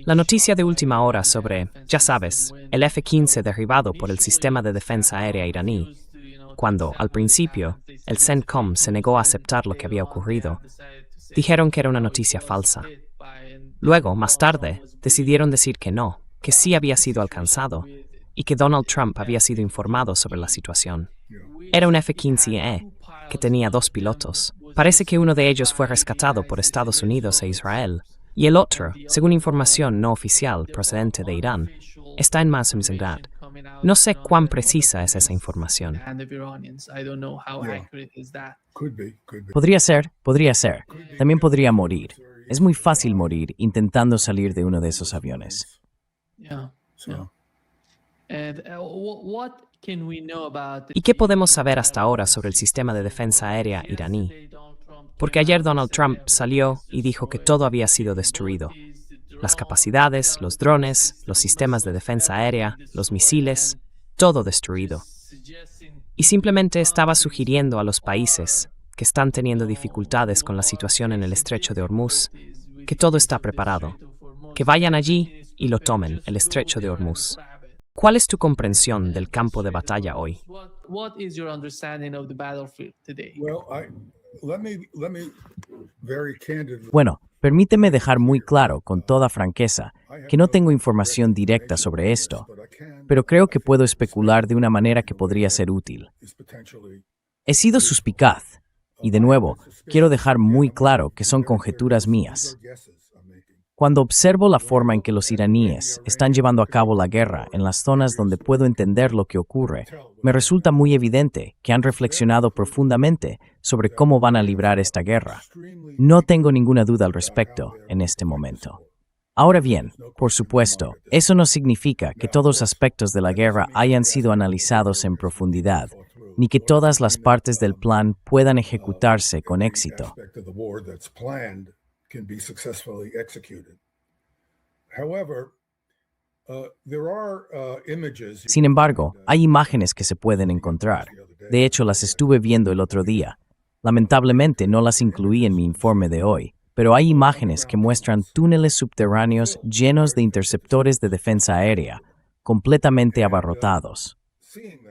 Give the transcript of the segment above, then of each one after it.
La noticia de última hora sobre, ya sabes, el F-15 derribado por el sistema de defensa aérea iraní, cuando, al principio, el CENTCOM se negó a aceptar lo que había ocurrido, dijeron que era una noticia falsa. Luego, más tarde, decidieron decir que no, que sí había sido alcanzado, y que Donald Trump había sido informado sobre la situación. Era un F-15E, que tenía 2 pilotos. Parece que uno de ellos fue rescatado por Estados Unidos e Israel, y el otro, según información no oficial procedente de Irán, está en Mazandaran. No sé cuán precisa es esa información. Podría ser. También podría morir. Es muy fácil morir intentando salir de uno de esos aviones. ¿Y qué podemos saber hasta ahora sobre el sistema de defensa aérea iraní? Porque ayer Donald Trump salió y dijo que todo había sido destruido. Las capacidades, los drones, los sistemas de defensa aérea, los misiles, todo destruido. Y simplemente estaba sugiriendo a los países que están teniendo dificultades con la situación en el estrecho de Hormuz, que todo está preparado, que vayan allí y lo tomen, el estrecho de Hormuz. ¿Cuál es tu comprensión del campo de batalla hoy? Bueno, permíteme dejar muy claro, con toda franqueza, que no tengo información directa sobre esto, pero creo que puedo especular de una manera que podría ser útil. He sido suspicaz, y de nuevo, quiero dejar muy claro que son conjeturas mías. Cuando observo la forma en que los iraníes están llevando a cabo la guerra en las zonas donde puedo entender lo que ocurre, me resulta muy evidente que han reflexionado profundamente sobre cómo van a librar esta guerra. No tengo ninguna duda al respecto en este momento. Ahora bien, por supuesto, eso no significa que todos los aspectos de la guerra hayan sido analizados en profundidad, ni que todas las partes del plan puedan ejecutarse con éxito. Sin embargo, hay imágenes que se pueden encontrar. De hecho, las estuve viendo el otro día. Lamentablemente no las incluí en mi informe de hoy, pero hay imágenes que muestran túneles subterráneos llenos de interceptores de defensa aérea, completamente abarrotados.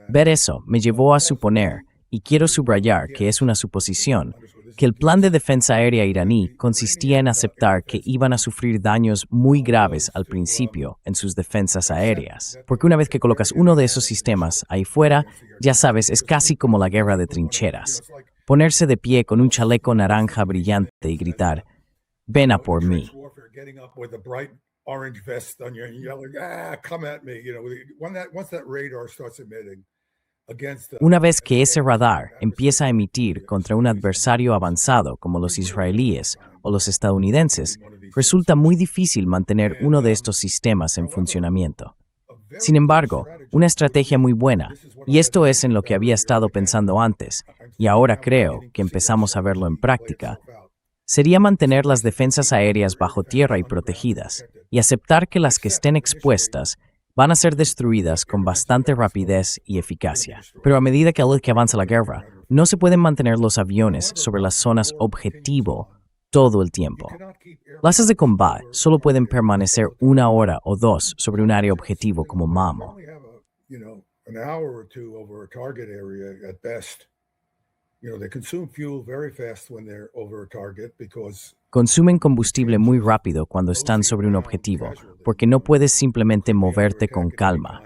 Ver eso me llevó a suponer, y quiero subrayar que es una suposición, que el plan de defensa aérea iraní consistía en aceptar que iban a sufrir daños muy graves al principio en sus defensas aéreas. Porque una vez que colocas uno de esos sistemas ahí fuera, ya sabes, es casi como la guerra de trincheras. Ponerse de pie con un chaleco naranja brillante y gritar, ven a por mí. Una vez que ese radar empieza a emitir contra un adversario avanzado como los israelíes o los estadounidenses, resulta muy difícil mantener uno de estos sistemas en funcionamiento. Sin embargo, una estrategia muy buena, y esto es en lo que había estado pensando antes, y ahora creo que empezamos a verlo en práctica, sería mantener las defensas aéreas bajo tierra y protegidas, y aceptar que las que estén expuestas van a ser destruidas con bastante rapidez y eficacia. Pero a medida que avanza la guerra, no se pueden mantener los aviones sobre las zonas objetivo todo el tiempo. Las de combate solo pueden permanecer 1 hora o 2 sobre un área objetivo como Mamo. Consumen combustible muy rápido cuando están sobre un objetivo, porque no puedes simplemente moverte con calma.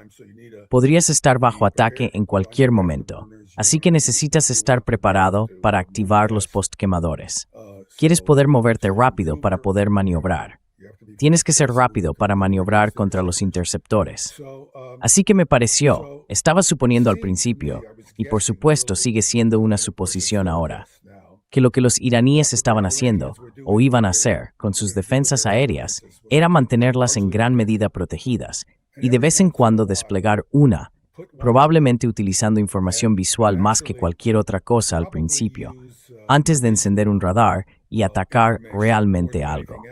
Podrías estar bajo ataque en cualquier momento, así que necesitas estar preparado para activar los postquemadores. Quieres poder moverte rápido para poder maniobrar. Tienes que ser rápido para maniobrar contra los interceptores. Así que me pareció, estaba suponiendo al principio, y por supuesto sigue siendo una suposición ahora, que lo que los iraníes estaban haciendo, o iban a hacer, con sus defensas aéreas, era mantenerlas en gran medida protegidas, y de vez en cuando desplegar una, probablemente utilizando información visual más que cualquier otra cosa al principio, antes de encender un radar y atacar realmente algo.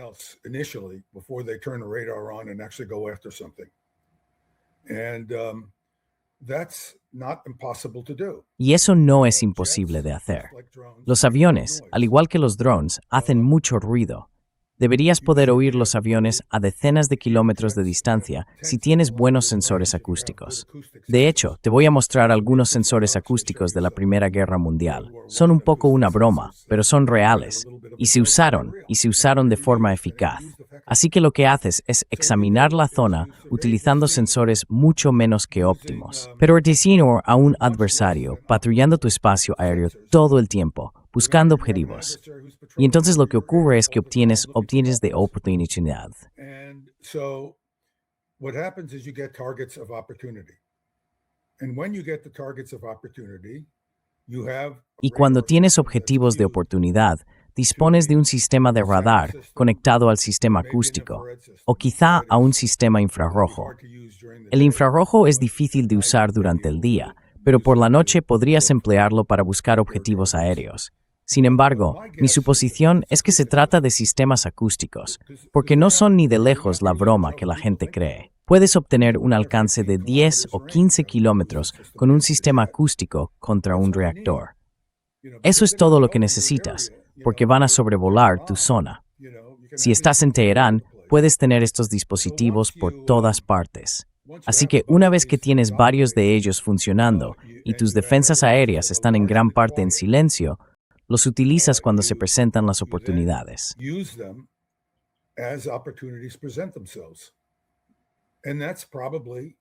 Y eso no es imposible de hacer. Los aviones, al igual que los drones, hacen mucho ruido, Deberías poder oír los aviones a decenas de kilómetros de distancia si tienes buenos sensores acústicos. De hecho, te voy a mostrar algunos sensores acústicos de la Primera Guerra Mundial. Son un poco una broma, pero son reales. Y se usaron de forma eficaz. Así que lo que haces es examinar la zona utilizando sensores mucho menos que óptimos. Pero destino a un adversario patrullando tu espacio aéreo todo el tiempo, buscando objetivos. Y entonces lo que ocurre es que obtienes de oportunidad. And so what happens is you get targets of opportunity. And when you get the targets of opportunity, you have Y cuando tienes objetivos de oportunidad, dispones de un sistema de radar conectado al sistema acústico, o quizá a un sistema infrarrojo. El infrarrojo es difícil de usar durante el día, pero por la noche podrías emplearlo para buscar objetivos aéreos. Sin embargo, mi suposición es que se trata de sistemas acústicos, porque no son ni de lejos la broma que la gente cree. Puedes obtener un alcance de 10 o 15 kilómetros con un sistema acústico contra un reactor. Eso es todo lo que necesitas, porque van a sobrevolar tu zona. Si estás en Teherán, puedes tener estos dispositivos por todas partes. Así que una vez que tienes varios de ellos funcionando y tus defensas aéreas están en gran parte en silencio, los utilizas cuando se presentan las oportunidades. use them as opportunities present themselves. And that's probably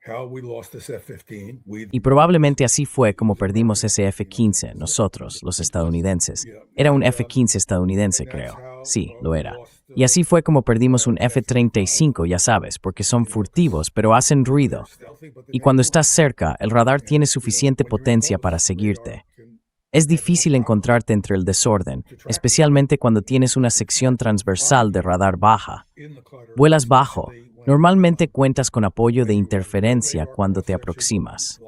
how we lost this F-15. Y probablemente así fue como perdimos ese F-15, nosotros, los estadounidenses. Era un F-15 estadounidense, creo. Sí, lo era. Y así fue como perdimos un F-35, ya sabes, porque son furtivos, pero hacen ruido. Y cuando estás cerca, el radar tiene suficiente potencia para seguirte. Es difícil encontrarte entre el desorden, especialmente cuando tienes una sección transversal de radar baja. Vuelas bajo. Normalmente cuentas con apoyo de interferencia cuando te aproximas.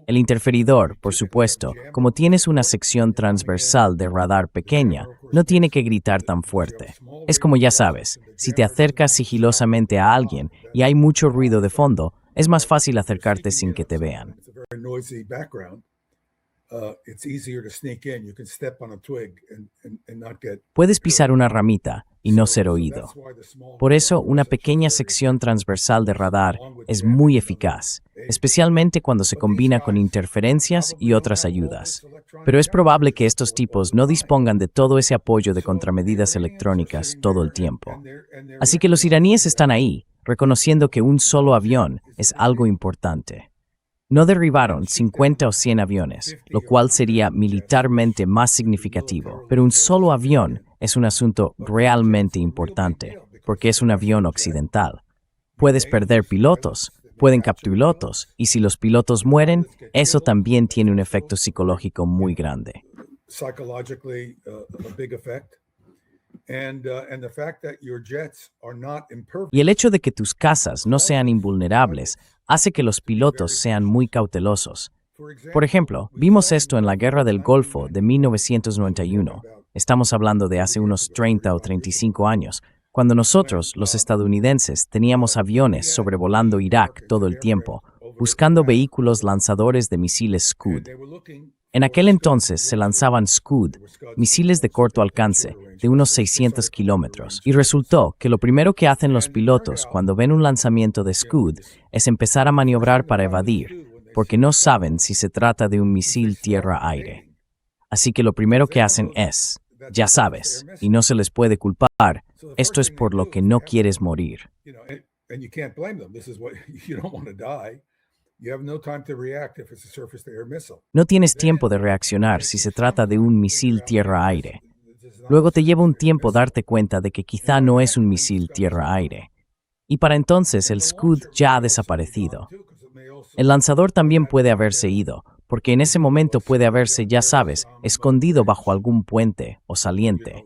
El interferidor, por supuesto, como tienes una sección transversal de radar pequeña, no tiene que gritar tan fuerte. Es como ya sabes, si te acercas sigilosamente a alguien y hay mucho ruido de fondo, es más fácil acercarte sin que te vean. Puedes pisar una ramita y no ser oído. Por eso, una pequeña sección transversal de radar es muy eficaz, especialmente cuando se combina con interferencias y otras ayudas. Pero es probable que estos tipos no dispongan de todo ese apoyo de contramedidas electrónicas todo el tiempo. Así que los iraníes están ahí, reconociendo que un solo avión es algo importante. No derribaron 50 o 100 aviones, lo cual sería militarmente más significativo, pero un solo avión es un asunto realmente importante, porque es un avión occidental. Puedes perder pilotos, pueden capturar pilotos, y si los pilotos mueren, eso también tiene un efecto psicológico muy grande. Y el hecho de que tus casas no sean invulnerables hace que los pilotos sean muy cautelosos. Por ejemplo, vimos esto en la Guerra del Golfo de 1991. Estamos hablando de hace unos 30 o 35 años, cuando nosotros, los estadounidenses, teníamos aviones sobrevolando Irak todo el tiempo, buscando vehículos lanzadores de misiles Scud. En aquel entonces se lanzaban Scud, misiles de corto alcance, de unos 600 kilómetros, y resultó que lo primero que hacen los pilotos cuando ven un lanzamiento de Scud es empezar a maniobrar para evadir, porque no saben si se trata de un misil tierra-aire. Así que lo primero que hacen es, ya sabes, y no se les puede culpar, esto es por lo que no quieres morir. No tienes tiempo de reaccionar si se trata de un misil tierra-aire. Luego te lleva un tiempo darte cuenta de que quizá no es un misil tierra-aire. Y para entonces el Scud ya ha desaparecido. El lanzador también puede haberse ido, porque en ese momento puede haberse, ya sabes, escondido bajo algún puente o saliente.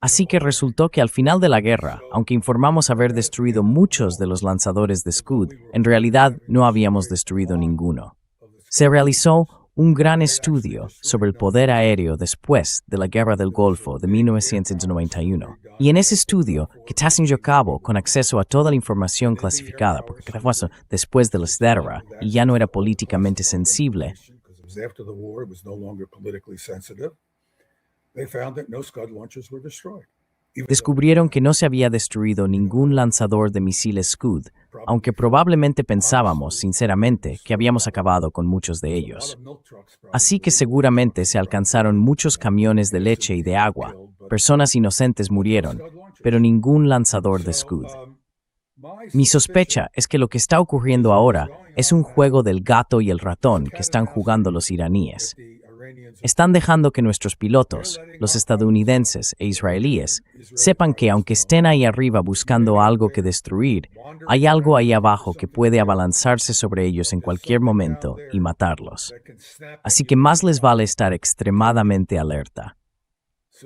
Así que resultó que al final de la guerra, aunque informamos haber destruido muchos de los lanzadores de Scud, en realidad no habíamos destruido ninguno. Se realizó un gran estudio sobre el poder aéreo después de la Guerra del Golfo de 1991. Y en ese estudio, que se llevó a cabo con acceso a toda la información clasificada, porque después de la guerra, y ya no era políticamente sensible, they found that no Scud launchers were destroyed. Descubrieron que no se había destruido ningún lanzador de misiles Scud, aunque probablemente pensábamos, sinceramente, que habíamos acabado con muchos de ellos. Así que seguramente se alcanzaron muchos camiones de leche y de agua, personas inocentes murieron, pero ningún lanzador de Scud. Mi sospecha es que lo que está ocurriendo ahora es un juego del gato y el ratón que están jugando los iraníes. Están dejando que nuestros pilotos, los estadounidenses e israelíes, sepan que aunque estén ahí arriba buscando algo que destruir, hay algo ahí abajo que puede abalanzarse sobre ellos en cualquier momento y matarlos. Así que más les vale estar extremadamente alerta.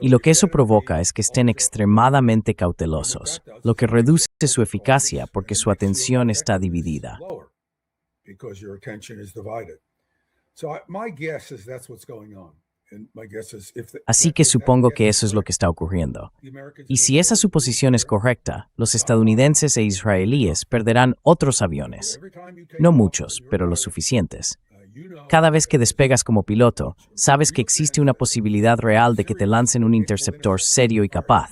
Y lo que eso provoca es que estén extremadamente cautelosos, lo que reduce su eficacia porque su atención está dividida. Así que supongo que eso es lo que está ocurriendo. Y si esa suposición es correcta, los estadounidenses e israelíes perderán otros aviones. No muchos, pero los suficientes. Cada vez que despegas como piloto, sabes que existe una posibilidad real de que te lancen un interceptor serio y capaz.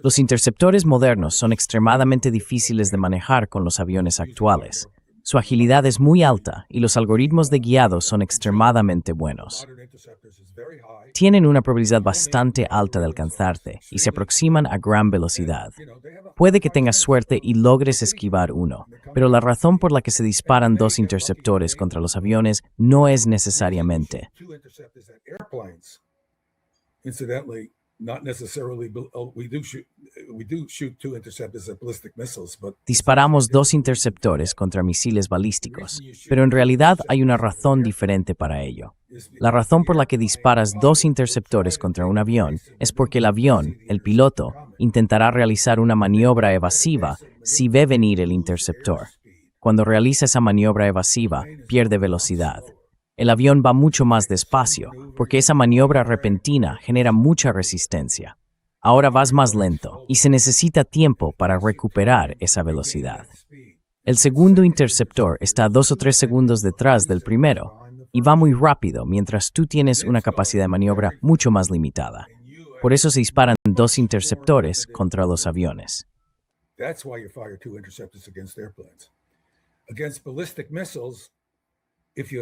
Los interceptores modernos son extremadamente difíciles de manejar con los aviones actuales. Su agilidad es muy alta y los algoritmos de guiado son extremadamente buenos. Tienen una probabilidad bastante alta de alcanzarte y se aproximan a gran velocidad. Puede que tengas suerte y logres esquivar uno, pero la razón por la que se disparan dos interceptores contra los aviones no es necesariamente. Disparamos dos interceptores contra misiles balísticos, pero en realidad hay una razón diferente para ello. La razón por la que disparas dos interceptores contra un avión es porque el avión, el piloto, intentará realizar una maniobra evasiva si ve venir el interceptor. Cuando realiza esa maniobra evasiva, pierde velocidad. El avión va mucho más despacio, porque esa maniobra repentina genera mucha resistencia. Ahora vas más lento, y se necesita tiempo para recuperar esa velocidad. El segundo interceptor está 2 o 3 segundos detrás del primero, y va muy rápido, mientras tú tienes una capacidad de maniobra mucho más limitada. Por eso se disparan dos interceptores contra los aviones.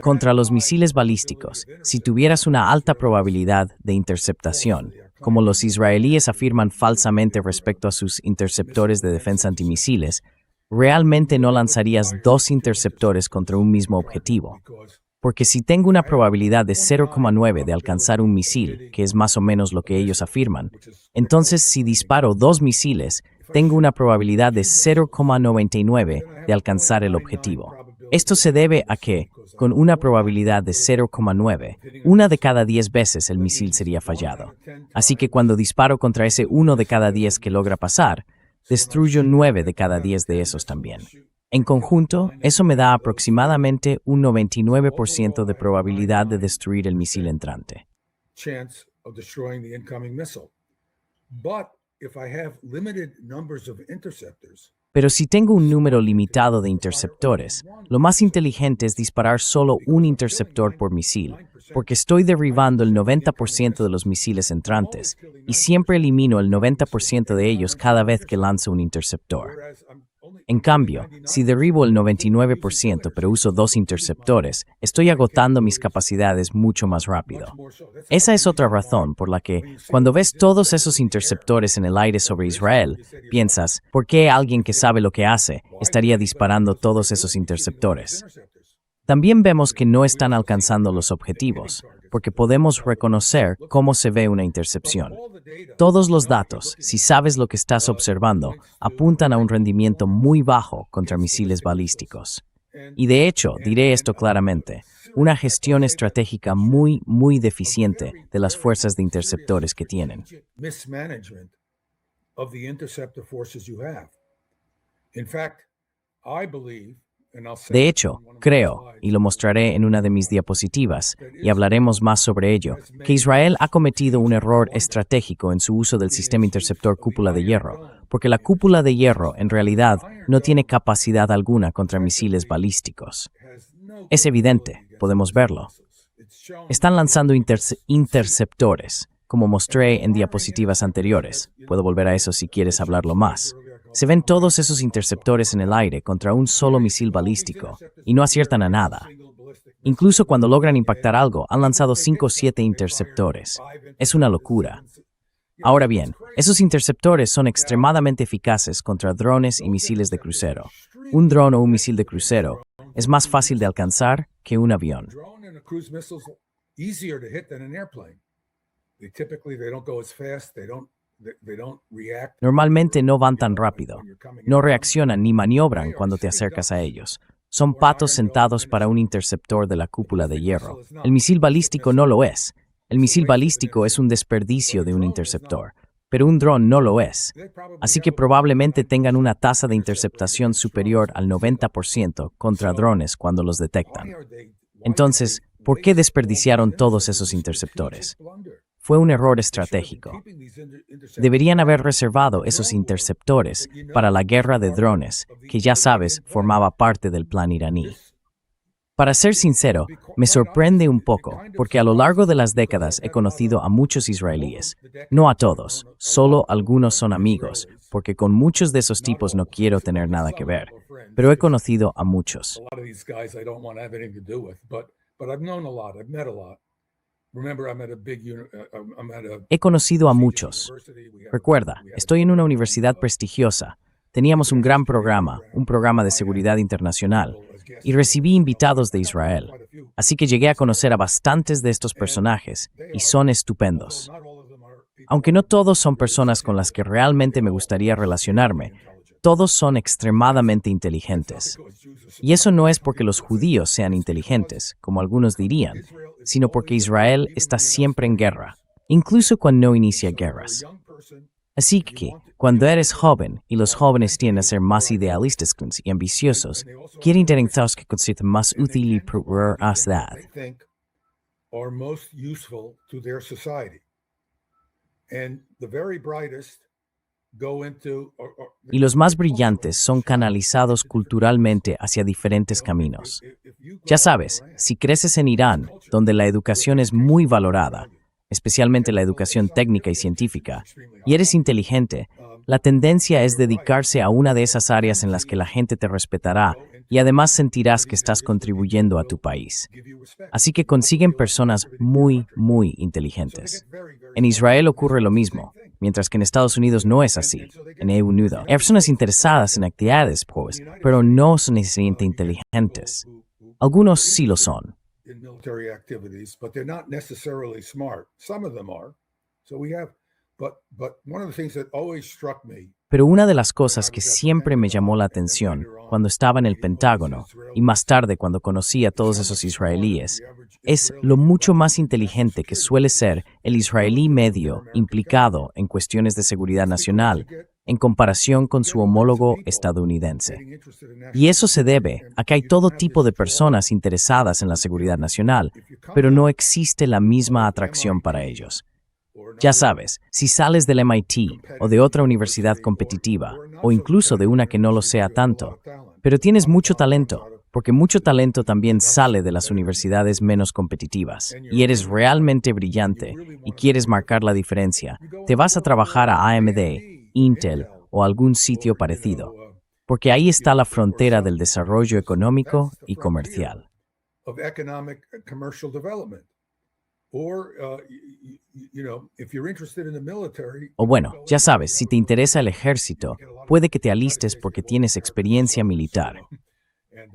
Contra los misiles balísticos, si tuvieras una alta probabilidad de interceptación, como los israelíes afirman falsamente respecto a sus interceptores de defensa antimisiles, realmente no lanzarías dos interceptores contra un mismo objetivo. Porque si tengo una probabilidad de 0,9 de alcanzar un misil, que es más o menos lo que ellos afirman, entonces si disparo dos misiles, tengo una probabilidad de 0,99 de alcanzar el objetivo. Esto se debe a que, con una probabilidad de 0,9, una de cada 10 veces el misil sería fallado. Así que cuando disparo contra ese 1 de cada 10 que logra pasar, destruyo 9 de cada 10 de esos también. En conjunto, eso me da aproximadamente un 99% de probabilidad de destruir el misil entrante. Pero si tengo un número limitado de interceptores, lo más inteligente es disparar solo un interceptor por misil, porque estoy derribando el 90% de los misiles entrantes, y siempre elimino el 90% de ellos cada vez que lanzo un interceptor. En cambio, si derribo el 99% pero uso dos interceptores, estoy agotando mis capacidades mucho más rápido. Esa es otra razón por la que, cuando ves todos esos interceptores en el aire sobre Israel, piensas, ¿por qué alguien que sabe lo que hace estaría disparando todos esos interceptores? También vemos que no están alcanzando los objetivos, porque podemos reconocer cómo se ve una intercepción. Todos los datos, si sabes lo que estás observando, apuntan a un rendimiento muy bajo contra misiles balísticos. Y de hecho, diré esto claramente, una gestión estratégica muy deficiente de las fuerzas de interceptores que tienen. De hecho, creo, y lo mostraré en una de mis diapositivas, y hablaremos más sobre ello, que Israel ha cometido un error estratégico en su uso del sistema interceptor cúpula de hierro, porque la cúpula de hierro, en realidad, no tiene capacidad alguna contra misiles balísticos. Es evidente, podemos verlo. Están lanzando interceptores, como mostré en diapositivas anteriores. Puedo volver a eso si quieres hablarlo más. Se ven todos esos interceptores en el aire contra un solo misil balístico y no aciertan a nada. Incluso cuando logran impactar algo, han lanzado 5 o 7 interceptores. Es una locura. Ahora bien, esos interceptores son extremadamente eficaces contra drones y misiles de crucero. Un dron o un misil de crucero es más fácil de alcanzar que un avión. Normalmente no van tan rápido. No reaccionan ni maniobran cuando te acercas a ellos. Son patos sentados para un interceptor de la cúpula de hierro. El misil balístico no lo es. El misil balístico es un desperdicio de un interceptor, pero un dron no lo es. Así que probablemente tengan una tasa de interceptación superior al 90% contra drones cuando los detectan. Entonces, ¿por qué desperdiciaron todos esos interceptores? Fue un error estratégico. Deberían haber reservado esos interceptores para la guerra de drones, que ya sabes, formaba parte del plan iraní. Para ser sincero, me sorprende un poco, porque a lo largo de las décadas he conocido a muchos israelíes. No a todos, solo algunos son amigos, porque con muchos de esos tipos no quiero tener nada que ver. Pero he conocido a muchos. He conocido a muchos. Recuerda, estoy en una universidad prestigiosa. Teníamos un gran programa, un programa de seguridad internacional, y recibí invitados de Israel. Así que llegué a conocer a bastantes de estos personajes, y son estupendos. Aunque no todos son personas con las que realmente me gustaría relacionarme, todos son extremadamente inteligentes. Y eso no es porque los judíos sean inteligentes, como algunos dirían, sino porque Israel está siempre en guerra, incluso cuando no inicia guerras. Así que, cuando eres joven, y los jóvenes tienden a ser más idealistas y ambiciosos, quieren tener cosas que consideran más útil y prioridad. Y los más brillantes son canalizados culturalmente hacia diferentes caminos. Ya sabes, si creces en Irán, donde la educación es muy valorada, especialmente la educación técnica y científica, y eres inteligente, la tendencia es dedicarse a una de esas áreas en las que la gente te respetará y además sentirás que estás contribuyendo a tu país. Así que consiguen personas muy, muy inteligentes. En Israel ocurre lo mismo, mientras que en Estados Unidos no es así. En EU Unido hay personas interesadas en actividades, pues, pero no son necesariamente inteligentes. Algunos sí lo son. In military activities, but they're not necessarily smart. Some of them are. So we have, but one of the things that always struck me. Pero una de las cosas que siempre me llamó la atención cuando estaba en el Pentágono y más tarde cuando conocí a todos esos israelíes es lo mucho más inteligente que suele ser el israelí medio implicado en cuestiones de seguridad nacional en comparación con su homólogo estadounidense. Y eso se debe a que hay todo tipo de personas interesadas en la seguridad nacional, pero no existe la misma atracción para ellos. Ya sabes, si sales del MIT o de otra universidad competitiva, o incluso de una que no lo sea tanto, pero tienes mucho talento, porque mucho talento también sale de las universidades menos competitivas, y eres realmente brillante y quieres marcar la diferencia, te vas a trabajar a AMD, Intel o algún sitio parecido, porque ahí está la frontera del desarrollo económico y comercial. O bueno, ya sabes, si te interesa el ejército, puede que te alistes porque tienes experiencia militar.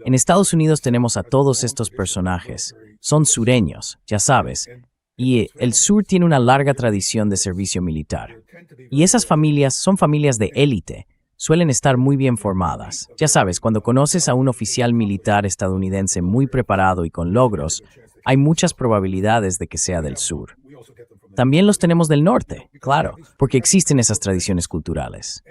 En Estados Unidos tenemos a todos estos personajes. Son sureños, ya sabes, y el sur tiene una larga tradición de servicio militar. Y esas familias son familias de élite. Suelen estar muy bien formadas. Ya sabes, cuando conoces a un oficial militar estadounidense muy preparado y con logros, hay muchas probabilidades de que sea del sur. También los tenemos del norte, claro, porque existen esas tradiciones culturales.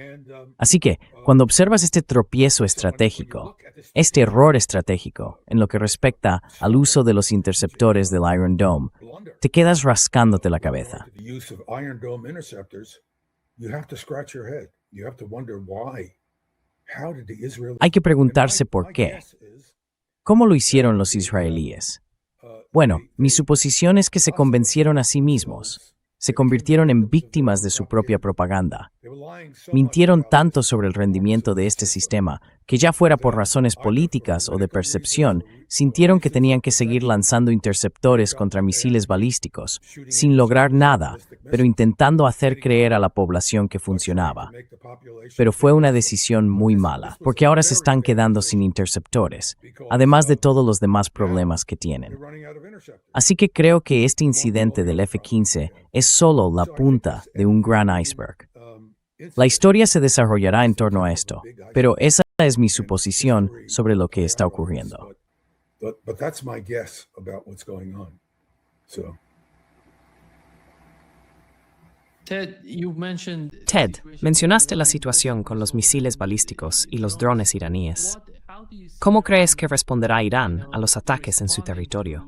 Así que, cuando observas este tropiezo estratégico, este error estratégico en lo que respecta al uso de los interceptores del Iron Dome, te quedas rascándote la cabeza. Hay que preguntarse por qué. ¿Cómo lo hicieron los israelíes? Bueno, mi suposición es que se convencieron a sí mismos. se convirtieron en víctimas de su propia propaganda. Mintieron tanto sobre el rendimiento de este sistema que, ya fuera por razones políticas o de percepción, sintieron que tenían que seguir lanzando interceptores contra misiles balísticos, sin lograr nada, pero intentando hacer creer a la población que funcionaba. Pero fue una decisión muy mala, porque ahora se están quedando sin interceptores, además de todos los demás problemas que tienen. Así que creo que este incidente del F-15 es solo la punta de un gran iceberg. La historia se desarrollará en torno a esto, pero esa es mi suposición sobre lo que está ocurriendo. Ted, mencionaste la situación con los misiles balísticos y los drones iraníes. ¿Cómo crees que responderá Irán a los ataques en su territorio?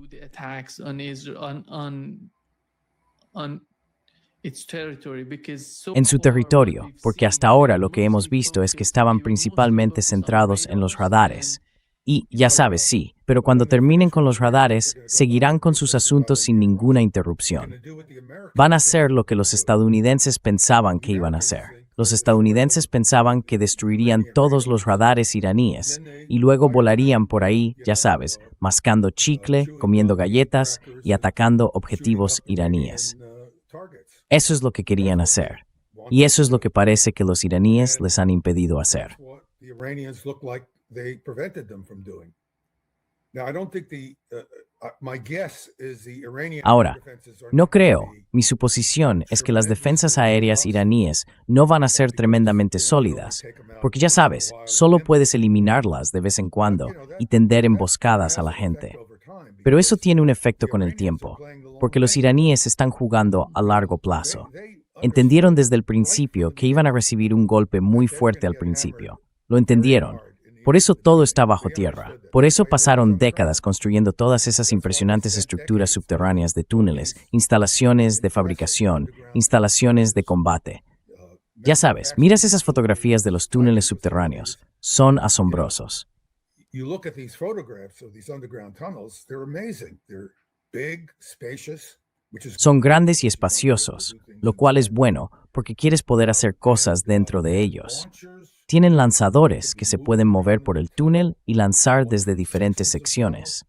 En su territorio, porque hasta ahora lo que hemos visto es que estaban principalmente centrados en los radares. Y, ya sabes, sí, pero cuando terminen con los radares, seguirán con sus asuntos sin ninguna interrupción. Van a hacer lo que los estadounidenses pensaban que iban a hacer. Los estadounidenses pensaban que destruirían todos los radares iraníes y luego volarían por ahí, ya sabes, mascando chicle, comiendo galletas y atacando objetivos iraníes. Eso es lo que querían hacer. Y eso es lo que parece que los iraníes les han impedido hacer. Ahora, no creo. Mi suposición es que las defensas aéreas iraníes no van a ser tremendamente sólidas, porque ya sabes, solo puedes eliminarlas de vez en cuando y tender emboscadas a la gente. Pero eso tiene un efecto con el tiempo, porque los iraníes están jugando a largo plazo. Entendieron desde el principio que iban a recibir un golpe muy fuerte al principio. Lo entendieron. Por eso todo está bajo tierra. Por eso pasaron décadas construyendo todas esas impresionantes estructuras subterráneas de túneles, instalaciones de fabricación, instalaciones de combate. Ya sabes, miras esas fotografías de los túneles subterráneos. Son asombrosos. Son grandes y espaciosos, lo cual es bueno porque quieres poder hacer cosas dentro de ellos. Tienen lanzadores que se pueden mover por el túnel y lanzar desde diferentes secciones.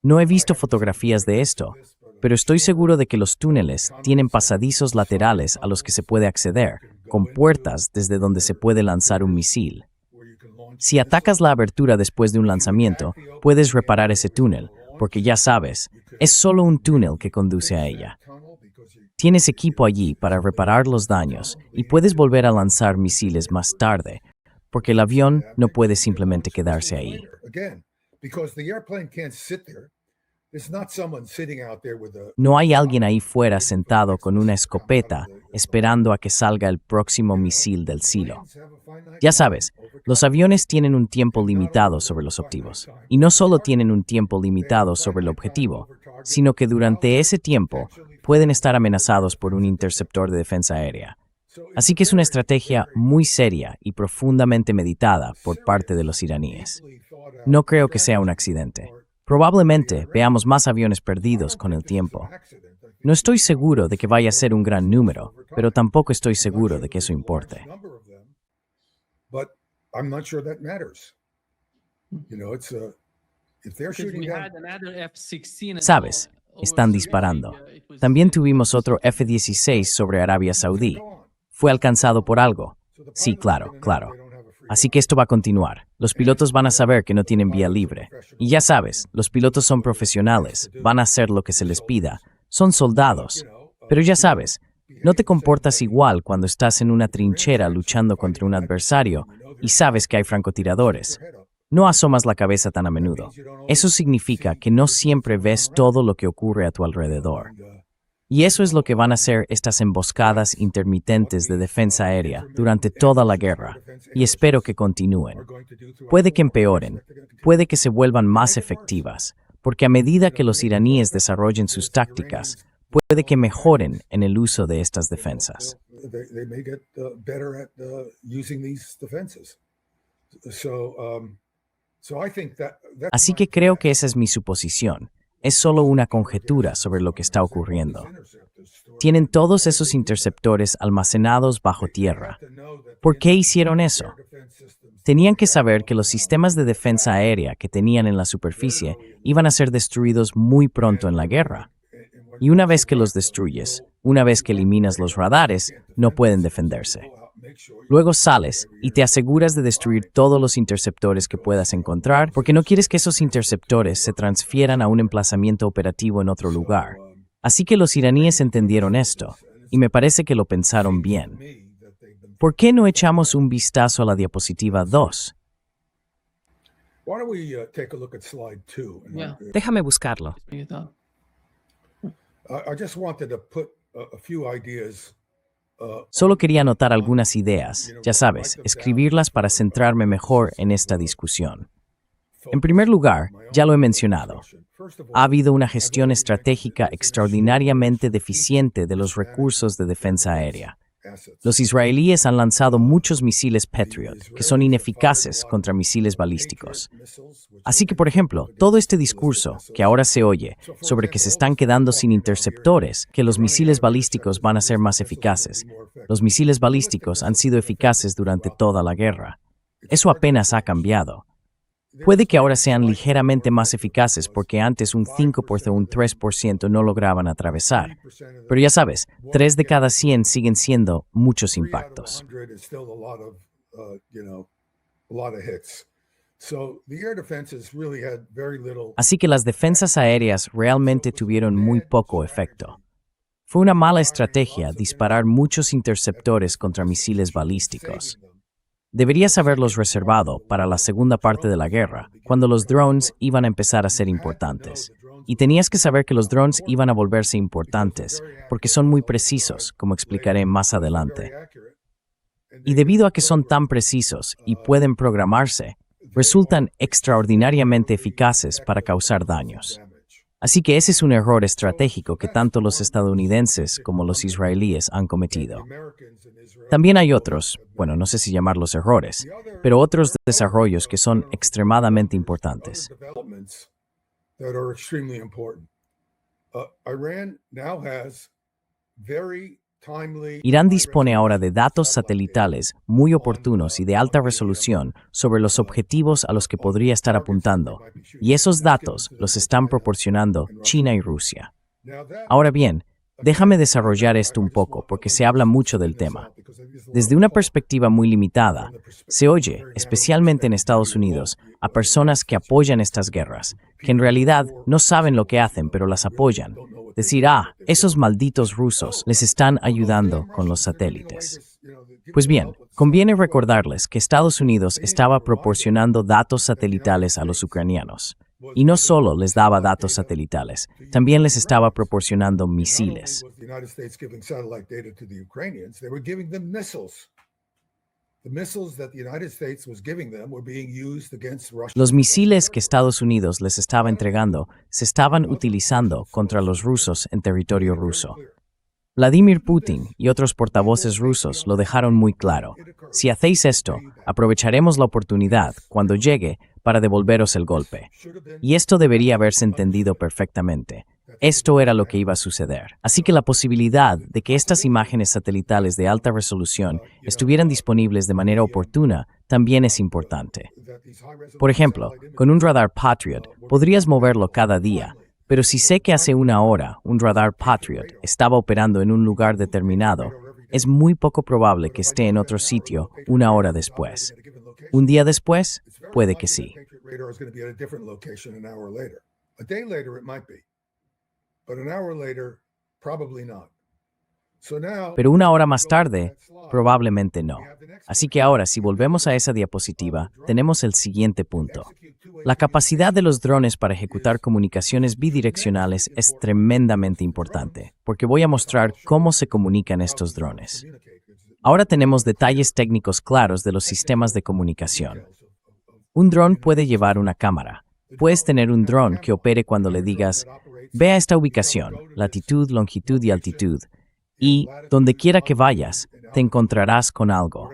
No he visto fotografías de esto, pero estoy seguro de que los túneles tienen pasadizos laterales a los que se puede acceder, con puertas desde donde se puede lanzar un misil. Si atacas la abertura después de un lanzamiento, puedes reparar ese túnel, porque ya sabes, es solo un túnel que conduce a ella. Tienes equipo allí para reparar los daños y puedes volver a lanzar misiles más tarde, porque el avión no puede simplemente quedarse ahí. No hay alguien ahí fuera sentado con una escopeta esperando a que salga el próximo misil del silo. Ya sabes, los aviones tienen un tiempo limitado sobre los objetivos. Y no solo tienen un tiempo limitado sobre el objetivo, sino que durante ese tiempo pueden estar amenazados por un interceptor de defensa aérea. Así que es una estrategia muy seria y profundamente meditada por parte de los iraníes. No creo que sea un accidente. Probablemente veamos más aviones perdidos con el tiempo. No estoy seguro de que vaya a ser un gran número, pero tampoco estoy seguro de que eso importe. Sabes, están disparando. También tuvimos otro F-16 sobre Arabia Saudí. ¿Fue alcanzado por algo? Sí, claro. Así que esto va a continuar. Los pilotos van a saber que no tienen vía libre. Y ya sabes, los pilotos son profesionales, van a hacer lo que se les pida. Son soldados. Pero ya sabes, no te comportas igual cuando estás en una trinchera luchando contra un adversario y sabes que hay francotiradores. No asomas la cabeza tan a menudo. Eso significa que no siempre ves todo lo que ocurre a tu alrededor. Y eso es lo que van a hacer estas emboscadas intermitentes de defensa aérea durante toda la guerra, y espero que continúen. Puede que empeoren, puede que se vuelvan más efectivas, porque a medida que los iraníes desarrollen sus tácticas, puede que mejoren en el uso de estas defensas. Así que creo que esa es mi suposición. Es solo una conjetura sobre lo que está ocurriendo. Tienen todos esos interceptores almacenados bajo tierra. ¿Por qué hicieron eso? Tenían que saber que los sistemas de defensa aérea que tenían en la superficie iban a ser destruidos muy pronto en la guerra. Y una vez que los destruyes, una vez que eliminas los radares, no pueden defenderse. Luego sales y te aseguras de destruir todos los interceptores que puedas encontrar porque no quieres que esos interceptores se transfieran a un emplazamiento operativo en otro lugar. Así que los iraníes entendieron esto, y me parece que lo pensaron bien. ¿Por qué no echamos un vistazo a la diapositiva 2? Why don't we take a look at slide 2? Yeah. Déjame buscarlo. You thought. I just wanted to put a few ideas. Solo quería anotar algunas ideas, ya sabes, escribirlas para centrarme mejor en esta discusión. En primer lugar, ya lo he mencionado, ha habido una gestión estratégica extraordinariamente deficiente de los recursos de defensa aérea. Los israelíes han lanzado muchos misiles Patriot, que son ineficaces contra misiles balísticos. Así que, por ejemplo, todo este discurso que ahora se oye sobre que se están quedando sin interceptores, que los misiles balísticos van a ser más eficaces. Los misiles balísticos han sido eficaces durante toda la guerra. Eso apenas ha cambiado. Puede que ahora sean ligeramente más eficaces porque antes un 5% o un 3% no lograban atravesar. Pero ya sabes, 3 de cada 100 siguen siendo muchos impactos. Así que las defensas aéreas realmente tuvieron muy poco efecto. Fue una mala estrategia disparar muchos interceptores contra misiles balísticos. Deberías haberlos reservado para la segunda parte de la guerra, cuando los drones iban a empezar a ser importantes. Y tenías que saber que los drones iban a volverse importantes, porque son muy precisos, como explicaré más adelante. Y debido a que son tan precisos y pueden programarse, resultan extraordinariamente eficaces para causar daños. Así que ese es un error estratégico que tanto los estadounidenses como los israelíes han cometido. También hay otros, bueno, no sé si llamarlos errores, pero otros desarrollos que son extremadamente importantes. Irán dispone ahora de datos satelitales muy oportunos y de alta resolución sobre los objetivos a los que podría estar apuntando, y esos datos los están proporcionando China y Rusia. Ahora bien, déjame desarrollar esto un poco porque se habla mucho del tema. Desde una perspectiva muy limitada, se oye, especialmente en Estados Unidos, a personas que apoyan estas guerras, que en realidad no saben lo que hacen pero las apoyan. Decir, esos malditos rusos les están ayudando con los satélites. Pues bien, conviene recordarles que Estados Unidos estaba proporcionando datos satelitales a los ucranianos. Y no solo les daba datos satelitales, también les estaba proporcionando misiles. Los misiles que Estados Unidos les estaba entregando se estaban utilizando contra los rusos en territorio ruso. Vladimir Putin y otros portavoces rusos lo dejaron muy claro. Si hacéis esto, aprovecharemos la oportunidad, cuando llegue, para devolveros el golpe. Y esto debería haberse entendido perfectamente. Esto era lo que iba a suceder. Así que la posibilidad de que estas imágenes satelitales de alta resolución estuvieran disponibles de manera oportuna también es importante. Por ejemplo, con un radar Patriot podrías moverlo cada día, pero si sé que hace una hora un radar Patriot estaba operando en un lugar determinado, es muy poco probable que esté en otro sitio una hora después. Un día después, puede que sí. Pero una hora más tarde, probablemente no. Así que ahora, si volvemos a esa diapositiva, tenemos el siguiente punto. La capacidad de los drones para ejecutar comunicaciones bidireccionales es tremendamente importante, porque voy a mostrar cómo se comunican estos drones. Ahora tenemos detalles técnicos claros de los sistemas de comunicación. Un dron puede llevar una cámara. Puedes tener un dron que opere cuando le digas, ve a esta ubicación, latitud, longitud y altitud, y, donde quiera que vayas, te encontrarás con algo.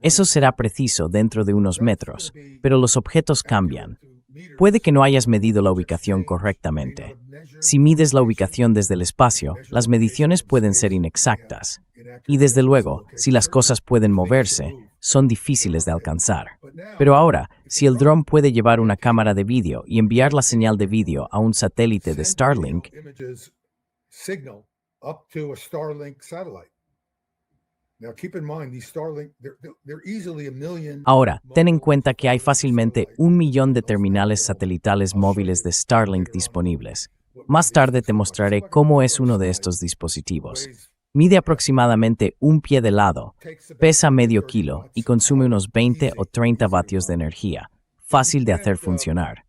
Eso será preciso dentro de unos metros, pero los objetos cambian. Puede que no hayas medido la ubicación correctamente. Si mides la ubicación desde el espacio, las mediciones pueden ser inexactas. Y desde luego, si las cosas pueden moverse, son difíciles de alcanzar. Pero ahora, si el dron puede llevar una cámara de vídeo y enviar la señal de vídeo a un satélite de Starlink, ahora, ten en cuenta que hay fácilmente 1 millón de terminales satelitales móviles de Starlink disponibles. Más tarde te mostraré cómo es uno de estos dispositivos. Mide aproximadamente 1 pie de lado, pesa medio kilo y consume unos 20 o 30 vatios de energía. Fácil de hacer funcionar.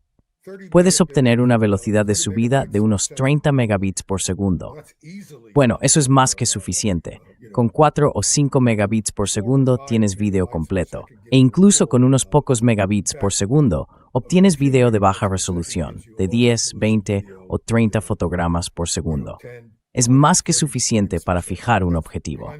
Puedes obtener una velocidad de subida de unos 30 megabits por segundo. Bueno, eso es más que suficiente. Con 4 o 5 megabits por segundo tienes video completo. E incluso con unos pocos megabits por segundo, obtienes video de baja resolución, de 10, 20 o 30 fotogramas por segundo. Es más que suficiente para fijar un objetivo.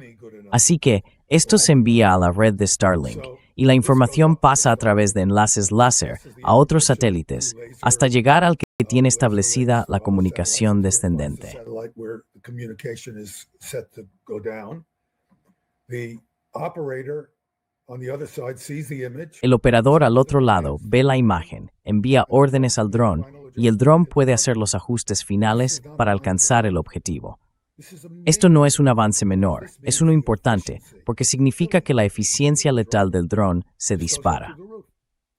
Así que, esto se envía a la red de Starlink, y la información pasa a través de enlaces láser a otros satélites, hasta llegar al que tiene establecida la comunicación descendente. El operador al otro lado ve la imagen, envía órdenes al dron, y el dron puede hacer los ajustes finales para alcanzar el objetivo. Esto no es un avance menor, es uno importante, porque significa que la eficiencia letal del dron se dispara.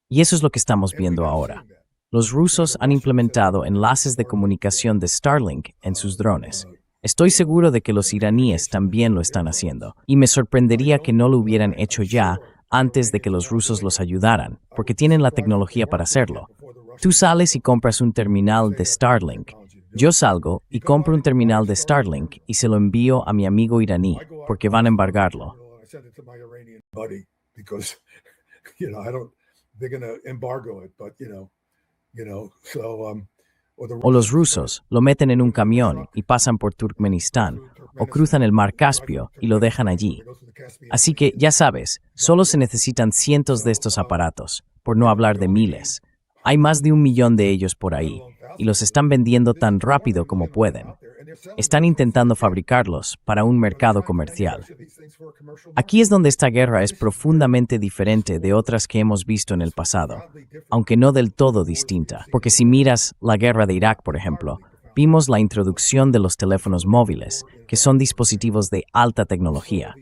Y eso es lo que estamos viendo ahora. Los rusos han implementado enlaces de comunicación de Starlink en sus drones. Estoy seguro de que los iraníes también lo están haciendo, y me sorprendería que no lo hubieran hecho ya antes de que los rusos los ayudaran, porque tienen la tecnología para hacerlo. Tú sales y compras un terminal de Starlink. Yo salgo y compro un terminal de Starlink y se lo envío a mi amigo iraní, porque van a embargarlo. O los rusos lo meten en un camión y pasan por Turkmenistán, o cruzan el mar Caspio y lo dejan allí. Así que, ya sabes, solo se necesitan cientos de estos aparatos, por no hablar de miles. Hay más de 1 millón de ellos por ahí, y los están vendiendo tan rápido como pueden. Están intentando fabricarlos para un mercado comercial. Aquí es donde esta guerra es profundamente diferente de otras que hemos visto en el pasado, aunque no del todo distinta. Porque si miras la guerra de Irak, por ejemplo, vimos la introducción de los teléfonos móviles, que son dispositivos de alta tecnología,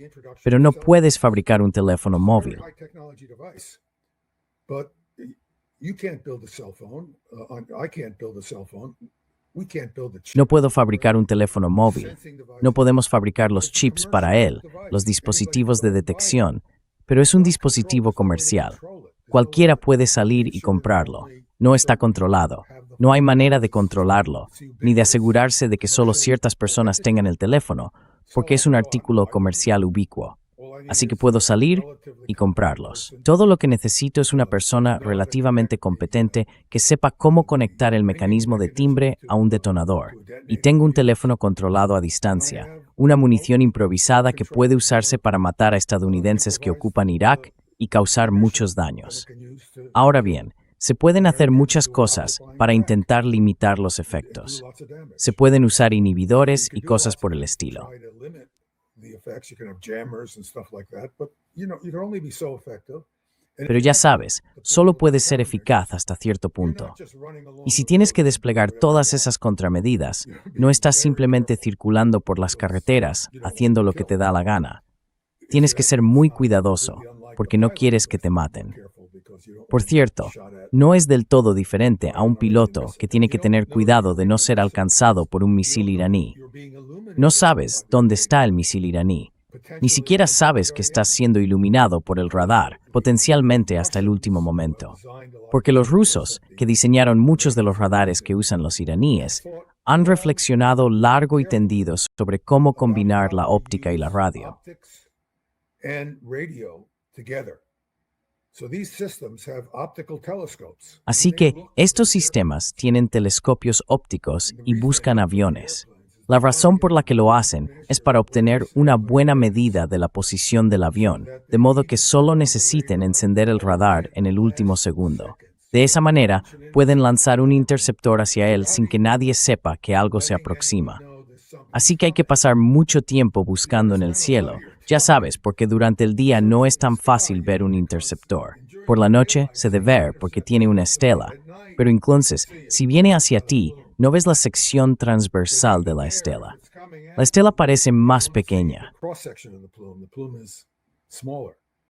pero no puedes fabricar un teléfono móvil. No puedo fabricar un teléfono móvil. No podemos fabricar los chips para él, los dispositivos de detección, pero es un dispositivo comercial. Cualquiera puede salir y comprarlo. No está controlado. No hay manera de controlarlo, ni de asegurarse de que solo ciertas personas tengan el teléfono, porque es un artículo comercial ubicuo. Así que puedo salir y comprarlos. Todo lo que necesito es una persona relativamente competente que sepa cómo conectar el mecanismo de timbre a un detonador. Y tengo un teléfono controlado a distancia, una munición improvisada que puede usarse para matar a estadounidenses que ocupan Irak y causar muchos daños. Ahora bien, se pueden hacer muchas cosas para intentar limitar los efectos. Se pueden usar inhibidores y cosas por el estilo. Pero ya sabes, solo puedes ser eficaz hasta cierto punto. Y si tienes que desplegar todas esas contramedidas, no estás simplemente circulando por las carreteras haciendo lo que te da la gana. Tienes que ser muy cuidadoso, porque no quieres que te maten. Por cierto, no es del todo diferente a un piloto que tiene que tener cuidado de no ser alcanzado por un misil iraní. No sabes dónde está el misil iraní. Ni siquiera sabes que estás siendo iluminado por el radar, potencialmente hasta el último momento. Porque los rusos, que diseñaron muchos de los radares que usan los iraníes, han reflexionado largo y tendido sobre cómo combinar la óptica y la radio. Así que estos sistemas tienen telescopios ópticos y buscan aviones. La razón por la que lo hacen es para obtener una buena medida de la posición del avión, de modo que solo necesiten encender el radar en el último segundo. De esa manera, pueden lanzar un interceptor hacia él sin que nadie sepa que algo se aproxima. Así que hay que pasar mucho tiempo buscando en el cielo, ya sabes, porque durante el día no es tan fácil ver un interceptor. Por la noche se debe ver porque tiene una estela, pero entonces, si viene hacia ti, no ves la sección transversal de la estela. La estela parece más pequeña. Cross section of the plume is smaller.